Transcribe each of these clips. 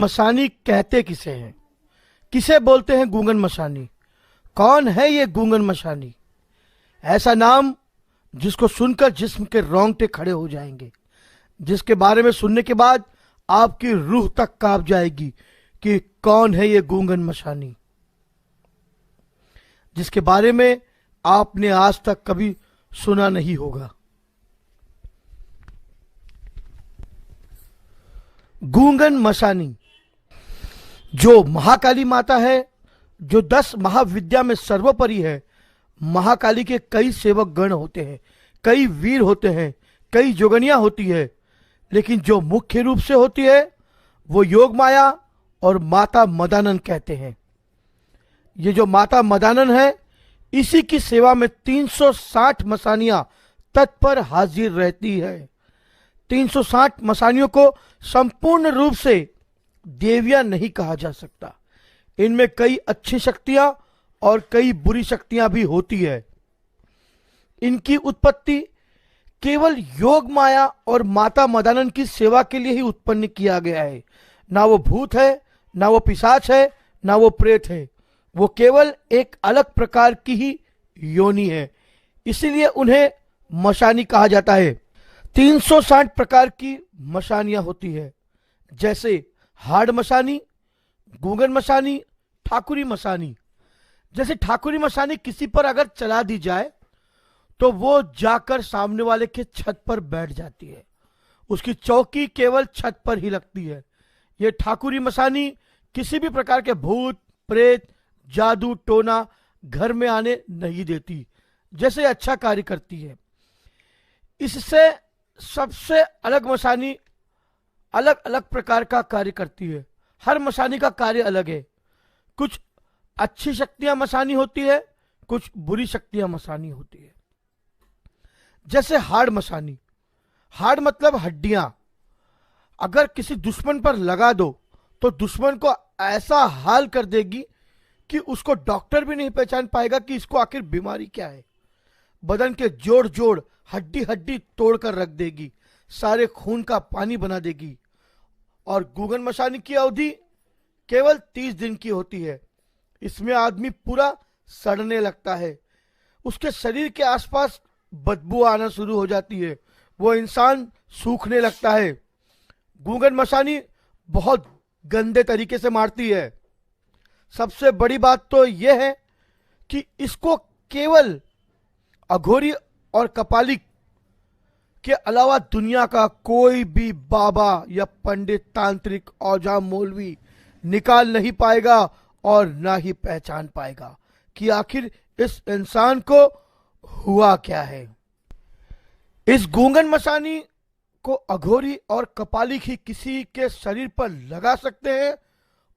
मसानी कहते किसे हैं? किसे बोलते हैं गूंगन मसानी? कौन है ये गूंगन मसानी? ऐसा नाम जिसको सुनकर जिस्म के रोंगटे खड़े हो जाएंगे, जिसके बारे में सुनने के बाद आपकी रूह तक कांप जाएगी कि कौन है ये गूंगन मसानी, जिसके बारे में आपने आज तक कभी सुना नहीं होगा। गूंगन मसानी जो महाकाली माता है, जो 10 महाविद्या में सर्वोपरि है। महाकाली के कई सेवक गण होते हैं, कई वीर होते हैं, कई जोगनियां होती है, लेकिन जो मुख्य रूप से होती है वो योग माया और माता मदानन कहते हैं। ये जो माता मदानन है, इसी की सेवा में 360 मसानियां तत्पर हाजिर रहती है। 360 मसानियों को संपूर्ण रूप से देवियां नहीं कहा जा सकता। इनमें कई अच्छी शक्तियां और कई बुरी शक्तियां भी होती है। इनकी उत्पत्ति केवल योग माया और माता मदानन की सेवा के लिए ही उत्पन्न किया गया है। ना वो भूत है, ना वो पिशाच है, ना वो प्रेत है। वो केवल एक अलग प्रकार की ही योनि है, इसीलिए उन्हें मशानी कहा जाता है। 360 प्रकार की मशानियां होती है, जैसे हाड़ मशानी, गूंगन मशानी, ठाकुरी मशानी। जैसे ठाकुरी मशानी किसी पर अगर चला दी जाए तो वो जाकर सामने वाले के छत पर बैठ जाती है, उसकी चौकी केवल छत पर ही लगती है। ये ठाकुरी मशानी किसी भी प्रकार के भूत प्रेत जादू टोना घर में आने नहीं देती, जैसे अच्छा कार्य करती है। इससे सबसे अलग मशानी अलग अलग प्रकार का कार्य करती है। हर मशानी का कार्य अलग है। कुछ अच्छी शक्तियां मशानी होती है, कुछ बुरी शक्तियां मशानी होती है। जैसे हाड़ मशानी, हाड़ मतलब हड्डियां। अगर किसी दुश्मन पर लगा दो तो दुश्मन को ऐसा हाल कर देगी कि उसको डॉक्टर भी नहीं पहचान पाएगा कि इसको आखिर बीमारी क्या है। बदन के जोड़ जोड़ हड्डी हड्डी तोड़कर रख देगी, सारे खून का पानी बना देगी। और गूंगन मशानी की अवधि केवल 30 दिन की होती है। इसमें आदमी पूरा सड़ने लगता है, उसके शरीर के आसपास बदबू आना शुरू हो जाती है, वो इंसान सूखने लगता है। गूंगन मशानी बहुत गंदे तरीके से मारती है। सबसे बड़ी बात तो यह है कि इसको केवल अघोरी और कपालिक के अलावा दुनिया का कोई भी बाबा या पंडित तांत्रिक औजा मौलवी निकाल नहीं पाएगा और ना ही पहचान पाएगा कि आखिर इस इंसान को हुआ क्या है। इस गूंगन मशानी को अघोरी और कपालिक ही किसी के शरीर पर लगा सकते हैं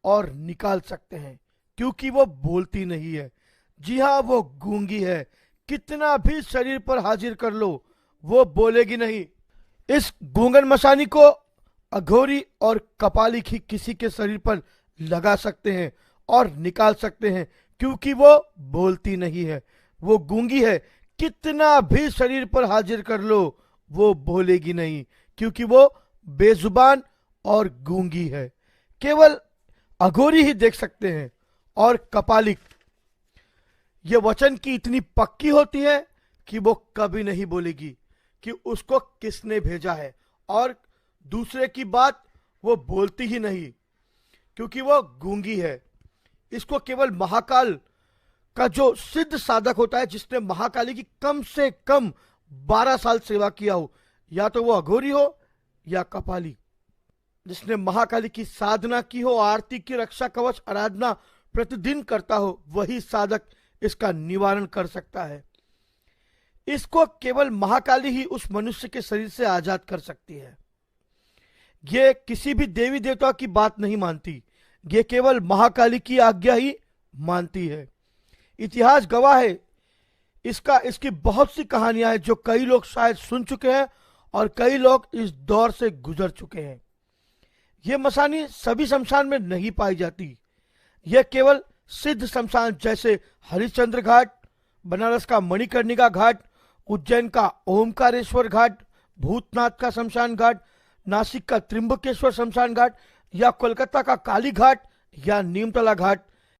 और निकाल सकते हैं, क्योंकि वो बोलती नहीं है। जी हाँ, वो गूंगी है। कितना भी शरीर पर हाजिर कर लो, वो बोलेगी नहीं। इस गूंगन मशानी को अघोरी और कपालिक ही किसी के शरीर पर लगा सकते हैं और निकाल सकते हैं, क्योंकि वो बोलती नहीं है, वो गूंगी है। कितना भी शरीर पर हाजिर कर लो, वो बोलेगी नहीं, क्योंकि वो बेजुबान और गूंगी है। केवल अघोरी ही देख सकते हैं और कपालिक ये वचन की इतनी पक्की होती है कि वो कभी नहीं बोलेगी कि उसको किसने भेजा है, और दूसरे की बात वो बोलती ही नहीं, क्योंकि वो गूंगी है। इसको केवल महाकाल का जो सिद्ध साधक होता है, जिसने महाकाली की कम से कम 12 साल सेवा किया हो, या तो वो अघोरी हो या कपाली, जिसने महाकाली की साधना की हो, आरती की रक्षा कवच आराधना प्रतिदिन करता हो, वही साधक इसका निवारण कर सकता है। इसको केवल महाकाली ही उस मनुष्य के शरीर से आजाद कर सकती है। ये किसी भी देवी देवता की बात नहीं मानती, ये केवल महाकाली की आज्ञा ही मानती है। इतिहास गवाह है इसकी बहुत सी कहानियां हैं जो कई लोग शायद सुन चुके हैं और कई लोग इस दौर से गुजर चुके हैं। यह मसानी सभी शमशान में नहीं पाई जाती। यह केवल सिद्ध शमशान जैसे हरिश्चंद्र घाट, बनारस का मणिकर्णिका घाट, उज्जैन का ओमकारेश्वर घाट, भूतनाथ का शमशान घाट, नासिक का त्रिंबकेश्वर शमशान घाट, या कोलकाता का काली घाट या नीमतला घाट